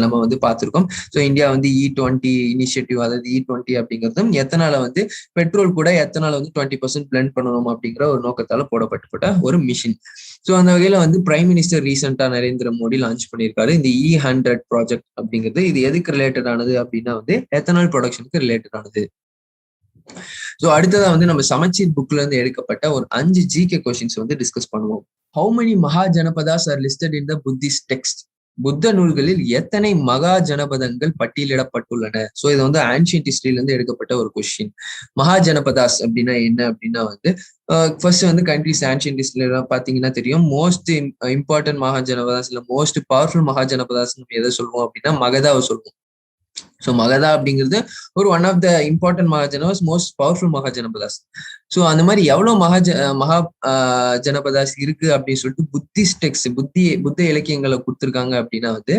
நம்ம வந்து பார்த்திருக்கோம். ஸோ இந்தியா வந்து E20 இனிஷியேட்டிவ், அதாவது E20 அப்படிங்கிறதும் எத்தனால வந்து பெட்ரோல் கூட எத்தனால வந்து 20% பிளெண்ட் பண்ணணும் அப்படிங்கிற ஒரு நோக்கத்தால போடப்பட்ட ஒரு மிஷின். ஸோ அந்த வகையில வந்து பிரைம் மினிஸ்டர் ரீசெண்டா நரேந்திர மோடி லான்ச் பண்ணியிருக்காரு இந்த E100 ப்ராஜெக்ட் அப்படிங்கிறது. இது எதுக்கு ரிலேட்டட் ஆனது அப்படின்னா வந்து எத்தனால் ப்ரொடக்ஷனுக்கு ரிலேட்டட் ஆனது. ஸோ அடுத்ததா வந்து நம்ம சமச்சீர் புக்ல இருந்து எடுக்கப்பட்ட ஒரு 5 GK கொஸ்டின்ஸ் வந்து டிஸ்கஸ் பண்ணுவோம். How many Mahajanapadas are listed in the Buddhist text? புத்த நூல்களில் எத்தனை மகா ஜனபதங்கள் பட்டியலிடப்பட்டுள்ளன? ஸோ இது வந்து ஆன்ஷியன்ட் ஹிஸ்டரியில இருந்து எடுக்கப்பட்ட ஒரு கொஸ்டின். மகா ஜனபதாஸ் அப்படின்னா என்ன அப்படின்னா வந்து ஃபர்ஸ்ட் வந்து கண்ட்ரிஸ் ஆன்ஷியன்ட் ஹிஸ்டரியில பாத்தீங்கன்னா தெரியும். மோஸ்ட் இம்பார்ட்டன்ட் மகா ஜனபதாஸ் இல்ல மோஸ்ட் பவர்ஃபுல் மகா ஜனபதாஸ் நம்ம எதை சொல்லுவோம் அப்படின்னா மகதாவை சொல்லுவோம். ஸோ மகதா அப்படிங்கிறது ஒரு one of the important Mahajanapadas, most powerful Mahajanapadas. So அந்த மாதிரி எவ்வளவு மகா ஜனபதாஸ் இருக்கு அப்படின்னு சொல்லிட்டு புத்திஸ்ட் டெக்ஸ்ட், புத்த இலக்கியங்களை கொடுத்துருக்காங்க அப்படின்னா வந்து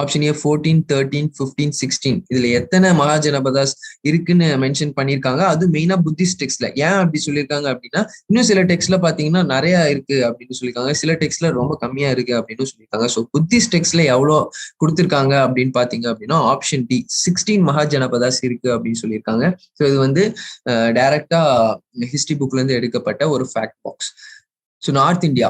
ஆப்ஷன் ஏ 14, 13, 15, 16 இதுல எத்தனை மகா ஜனபதாஸ் இருக்குன்னு மென்ஷன் பண்ணியிருக்காங்க. அது மெயினா புத்திஸ்ட் டெக்ஸ்ட்ல. ஏன் அப்படி சொல்லியிருக்காங்க அப்படின்னா இன்னும் சில டெக்ஸ்ட்ல பாத்தீங்கன்னா நிறைய இருக்கு அப்படின்னு சொல்லியிருக்காங்க, சில டெக்ஸ்ட்ல ரொம்ப கம்மியா இருக்கு அப்படின்னு சொல்லியிருக்காங்க. ஸோ புத்திஸ்ட் டெக்ஸ்ட்ல எவ்வளோ கொடுத்துருக்காங்க அப்படின்னு பாத்தீங்க அப்படின்னா ஆப்ஷன் டி 16 மகா ஜனபதாஸ் இருக்கு அப்படின்னு சொல்லியிருக்காங்க. ஸோ இது வந்து டைரக்டா ஹிஸ்டரி புக்ல இருந்து எடுக்கப்பட்ட ஒரு fact box. So north India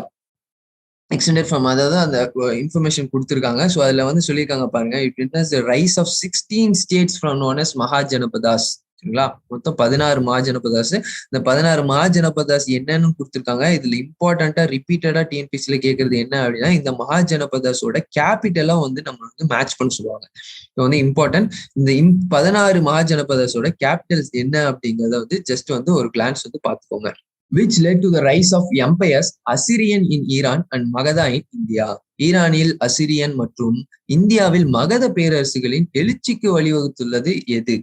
extended from, அதாவது அந்த இன்ஃபர்மேஷன் கொடுத்துருக்காங்க. ஸோ அதுல வந்து சொல்லியிருக்காங்க பாருங்க, it witness the rise of 16 states from known as Mahajanapadas. சரிங்களா, மொத்தம் 16 மகா ஜனபதாஸ். இந்த 16 மகா ஜனபதாஸ் என்னன்னு கொடுத்துருக்காங்க. இதுல இம்பார்ட்டண்டா ரிப்பீட்டடா டிஎன்பிசில கேட்கறது என்ன அப்படின்னா இந்த மகா ஜனபதாஸோட கேபிட்டலா வந்து நம்ம வந்து மேட்ச் பண்ண சொல்லுவாங்க. இது வந்து இம்பார்ட்டன்ட். இந்த 16 மகா ஜனபதாஸோட கேபிட்டல்ஸ் என்ன அப்படிங்கறத வந்து ஜஸ்ட் வந்து ஒரு கிளான்ஸ் வந்து பார்த்துக்கோங்க. which led to the rise of empires Assyrian in Iran and Magadha in India. ஈரானில் அசிரியன் மற்றும் இந்தியாவில் மகத பேரரசுகளின் எழுச்சிக்கு வழிவகுத்துள்ளது எது?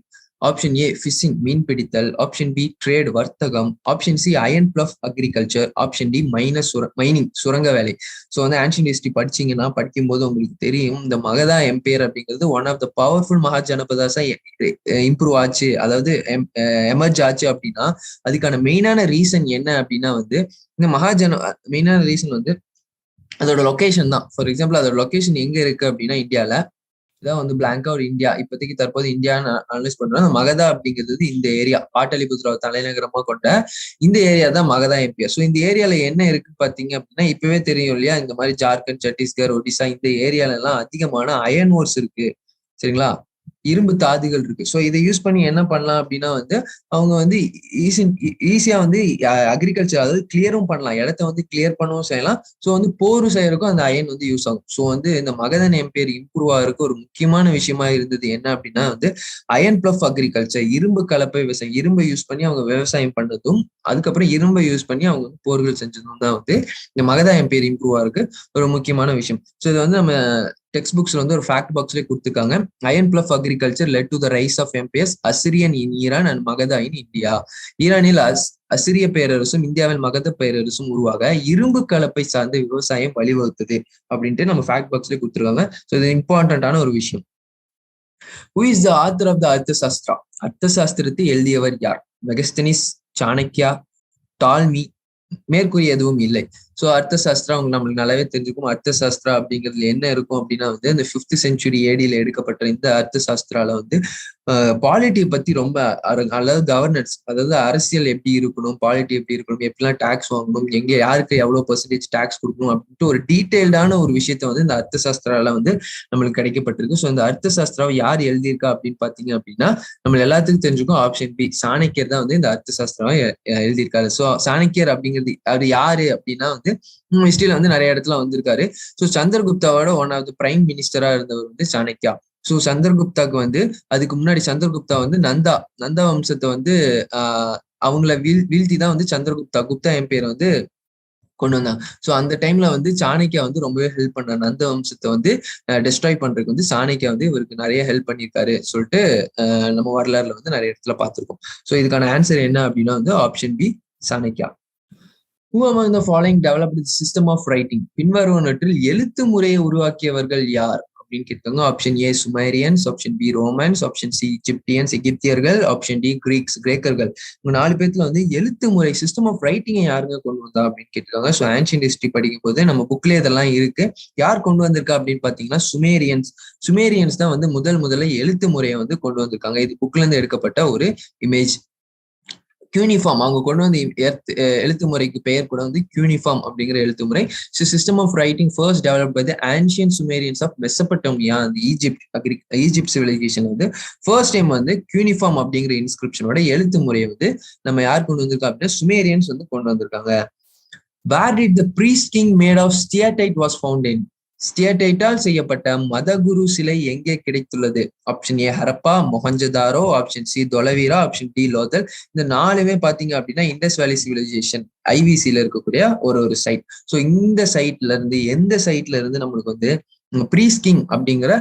ஆப்ஷன் ஏ ஃபிஷிங், மீன் பிடித்தல். ஆப்ஷன் பி ட்ரேட், வர்த்தகம். Option C iron bluff, agriculture. Option D mining, சுரங்க வேலை. ஸோ வந்து ஆன்ஷியன்ட் ஹிஸ்டரி படிச்சீங்கன்னா படிக்கும் போது உங்களுக்கு தெரியும் இந்த மகதா எம்பையர் அப்படிங்கிறது ஒன் ஆஃப் த பவர்ஃபுல் மகா ஜனபதாஸா இம்ப்ரூவ் ஆச்சு, அதாவது எமர்ஜ் ஆச்சு அப்படின்னா அதுக்கான மெயினான ரீசன் என்ன அப்படின்னா வந்து இந்த மெயினான ரீசன் வந்து அதோட லொகேஷன் தான். ஃபார் எக்ஸாம்பிள் அதோட லொகேஷன் எங்க இருக்கு அப்படின்னா இந்தியால இதான் வந்து பிளாங்கா ஒரு இந்தியா இப்போதைக்கு தற்போது இந்தியான்னு அனலைஸ் பண்றோம். மகதா அப்படிங்கிறது இந்த ஏரியா பாட்டலிபுத்ரா தலைநகரமா கொண்ட இந்த ஏரியா தான் மகதா எம்பிஆர். ஸோ இந்த ஏரியால என்ன இருக்கு பாத்தீங்க அப்படின்னா இப்பவே தெரியும் இல்லையா, இந்த மாதிரி ஜார்க்கண்ட், சத்தீஸ்கர், ஒடிசா இந்த ஏரியால எல்லாம் அதிகமான அயன் ஓர்ஸ் இருக்கு. சரிங்களா, இரும்பு தாதுகள் இருக்கு. ஸோ இதை யூஸ் பண்ணி என்ன பண்ணலாம் அப்படின்னா வந்து அவங்க வந்து ஈஸியா வந்து அக்ரிகல்ச்சர், அதாவது கிளியரும் பண்ணலாம், இடத்த வந்து கிளியர் பண்ணவும் செய்யலாம். ஸோ வந்து போரும் செய்யறதுக்கும் அந்த அயன் வந்து யூஸ் ஆகும். ஸோ வந்து இந்த மகதன் எம்பையர் இம்ப்ரூவ் ஆகிறதுக்கு ஒரு முக்கியமான விஷயமா இருந்தது என்ன அப்படின்னா வந்து அயன் பிளஃப் அக்ரிகல்ச்சர், இரும்பு கலப்பை விவசாயம், இரும்பை யூஸ் பண்ணி அவங்க விவசாயம் பண்ணதும் அதுக்கப்புறம் இரும்பை யூஸ் பண்ணி அவங்க வந்து போர்கள் செஞ்சதும் தான் வந்து இந்த மகதா எம்பையர் இம்ப்ரூவ் ஆகிறதுக்கு ஒரு முக்கியமான விஷயம். ஸோ இது வந்து நம்ம டெக்ஸ்ட் புக்ஸ்ல வந்து ஒரு ஃபேக்ட் பாக்ஸ்லேயே கொடுத்துருக்காங்க. Iron bluff agriculture led to the rise of empires Assyrian in Iran and Magadha in India. ஈரானில் அசிரிய பேரரசும் இந்தியாவில் மகத பேரரசும் உருவாக இரும்பு கலப்பை சார்ந்த விவசாயம் வழிவகுத்தது அப்படின்ட்டு நம்ம ஃபேக்ட் பாக்ஸ்லேயே கொடுத்துருக்காங்க. ஸோ இது இம்பார்ட்டன்டான ஒரு விஷயம். Who is the author of the Arthashastra? அர்த்த சாஸ்திரத்தை எழுதியவர் யார்? மெகஸ்தனிஸ், சாணக்கியா, டால்மி, மேற்கூறிய எதுவும் இல்லை. ஸோ அர்த்த சாஸ்திரா உங்களுக்கு நம்மளுக்கு நல்லாவே தெரிஞ்சுக்கும். அர்த்த சாஸ்திரா அப்படிங்கிறதுல என்ன இருக்கும் அப்படின்னா வந்து இந்த 5th century AD எடுக்கப்பட்ட இந்த அர்த்த சாஸ்திரால வந்து பாலிட்டி பத்தி ரொம்ப, அதாவது கவர்னன்ஸ், அதாவது அரசியல் எப்படி இருக்கணும், பாலிட்டி எப்படி இருக்கணும், எப்படிலாம் டாக்ஸ் வாங்கணும், எங்க யாருக்கு எவ்வளவு பெர்சன்டேஜ் டாக்ஸ் கொடுக்கணும் அப்படின்ட்டு ஒரு டீடைல்டான ஒரு விஷயத்த வந்து இந்த அர்த்த சாஸ்திரால வந்து நம்மளுக்கு கிடைக்கப்பட்டிருக்கு. ஸோ இந்த அர்த்த சாஸ்திராவை யார் எழுதியிருக்கா அப்படின்னு பாத்தீங்க அப்படின்னா நம்ம எல்லாத்துக்கும் தெரிஞ்சுக்கும் ஆப்ஷன் பி சாணக்கியர் தான் வந்து இந்த அர்த்த சாஸ்திராவை எழுதியிருக்காரு. ஸோ சாணக்கியர் அப்படிங்கிறது அவர் யாரு அப்படின்னா வந்து ஹிஸ்டரியில வந்து நிறைய இடத்துல வந்திருக்காரு. ஸோ சந்திரகுப்தாவோட ஒன் ஆஃப் த பிரைம் மினிஸ்டரா இருந்தவர் வந்து சாணக்கியா. ஸோ சந்திரகுப்தாக்கு வந்து அதுக்கு முன்னாடி சந்திரகுப்தா வந்து நந்தா வம்சத்தை வந்து அவங்கள வீழ்த்தி தான் வந்து குப்தா எம்பையர் வந்து கொண்டு வந்தாங்க. ஸோ அந்த டைம்ல வந்து சாணக்கியா வந்து ரொம்பவே ஹெல்ப் பண்ண நந்த வம்சத்தை வந்து டெஸ்ட்ராய் பண்றதுக்கு வந்து சாணக்கியா வந்து இவருக்கு நிறைய ஹெல்ப் பண்ணியிருக்காரு சொல்லிட்டு நம்ம வரலாறுல வந்து நிறைய இடத்துல பார்த்திருக்கோம். ஸோ இதுக்கான ஆன்சர் என்ன அப்படின்னா வந்து option B Chanakya. Who among the following developed the system of writing? பின்வருவனற்றில் எழுத்து முறையை உருவாக்கியவர்கள் யார் அப்படின்னு கேட்காங்க. Option A Sumerians, option B Romans, option C Egyptians எகிப்தியர்கள், ஆப்ஷன் டி கிரேக்கர்கள். இவங்க 4 பேர்த்துல வந்து எழுத்து முறை சிஸ்டம் ஆஃப் ரைட்டிங்கை யாருங்க கொண்டு வந்தா அப்படின்னு கேட்டிருக்காங்க. ஸோ ஆன்ஷியன்ட் ஹிஸ்டரி படிக்கும் போது நம்ம புக்ல இதெல்லாம் இருக்கு. யார் கொண்டு வந்திருக்கா அப்படின்னு பாத்தீங்கன்னா சுமேரியன்ஸ் தான் வந்து முதல்ல எழுத்து முறையை வந்து கொண்டு வந்திருக்காங்க. இது புக்ல இருந்து எடுக்கப்பட்ட ஒரு இமேஜ். கியூனிஃபார்ம் அவங்க கொண்டு வந்து எழுத்து முறைக்கு பெயர் கூட வந்து கியூனிஃபார்ம் அப்படிங்கிற எழுத்து முறை. System of writing first develop by the ancient Sumerians of Mesopotamia, அந்த ஈஜிப்ட் சிவிலைசேஷன் வந்து ஃபர்ஸ்ட் டைம் வந்து கியூனிஃபார்ம் அப்படிங்கிற இன்ஸ்கிரிப்ஷனோட எழுத்து முறையை வந்து நம்ம யார் கொண்டு வந்திருக்கா அப்படின்னா சுமேரியன்ஸ் வந்து கொண்டு வந்திருக்காங்க. Where did the priest king made of steatite was found in? ஸ்டியடைட்டால் செய்யப்பட்ட மதகுரு சிலை எங்கே கிடைத்துள்ளது? Option A Harappa, Mohenjodaro, option C Dholavira, option D Lothal. இந்த 4மே பாத்தீங்க அப்படின்னா இண்டஸ் வேலி சிவிலைசேஷன் ஐவிசில இருக்கக்கூடிய ஒரு சைட். ஸோ இந்த எந்த சைட்ல இருந்து நம்மளுக்கு வந்து பிரீஸ்ட் கிங் அப்படிங்கிற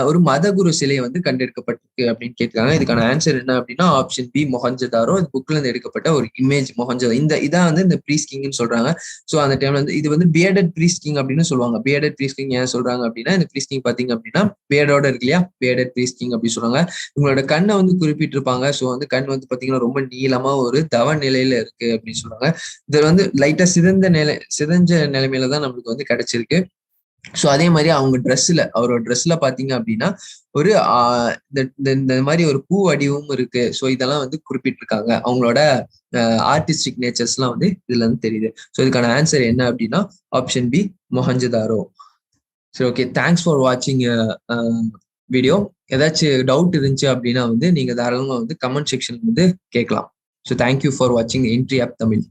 ஒரு மதகுரு சிலை வந்து கண்டெடுக்கப்பட்டிருக்கு அப்படின்னு கேட்கிறாங்க. இதுக்கான ஆன்சர் என்ன அப்படின்னா ஆப்ஷன் பி மொஹஞ்சதாரோ. இது புக்ல இருந்து எடுக்கப்பட்ட ஒரு இமேஜ் மொஹஞ்சதாரோ. இதான் வந்து இந்த பிரீஸ்ட் கிங்னு சொல்றாங்க. ஸோ அந்த டைம்ல வந்து இது வந்து பியர்டட் பிரீஸ்ட் கிங் அப்படின்னு சொல்லுவாங்க. பியர்டட் பிரீஸ்ட் கிங் ஏன் சொல்றாங்க அப்படின்னா இந்த பிரீஸ்ட் கிங் பாத்தீங்க அப்படின்னா பியர்டோட இருக்கு இல்லையா, பியர்டட் பிரீஸ்ட் கிங் அப்படின்னு சொல்றாங்க. உங்களோட கண்ணை வந்து குறிப்பிட்டிருப்பாங்க. ஸோ வந்து கண் வந்து பாத்தீங்கன்னா ரொம்ப நீளமா ஒரு தவ நிலையில இருக்கு அப்படின்னு சொல்றாங்க. இது வந்து லைட்டா சிதஞ்ச நிலைமையில தான் நம்மளுக்கு வந்து கிடைச்சிருக்கு. ஸோ அதே மாதிரி அவங்க அவரோட ட்ரெஸ்ல பாத்தீங்க அப்படின்னா ஒரு இந்த மாதிரி ஒரு பூ வடிவமும் இருக்கு. ஸோ இதெல்லாம் வந்து குறிப்பிட்டிருக்காங்க. அவங்களோட ஆர்டிஸ்டிக் நேச்சர்ஸ் எல்லாம் வந்து இதுல இருந்து தெரியுது. ஸோ இதுக்கான ஆன்சர் என்ன அப்படின்னா ஆப்ஷன் பி மொஹஞ்சதாரோ. சரி, ஓகே, தேங்க்ஸ் ஃபார் வாட்சிங் வீடியோ. ஏதாச்சும் டவுட் இருந்துச்சு அப்படின்னா வந்து நீங்க தாராளமா வந்து கமெண்ட் செக்ஷன் வந்து கேட்கலாம். ஸோ தேங்க்யூ ஃபார் வாட்சிங் என்ட்ரி ஆப் தமிழ்.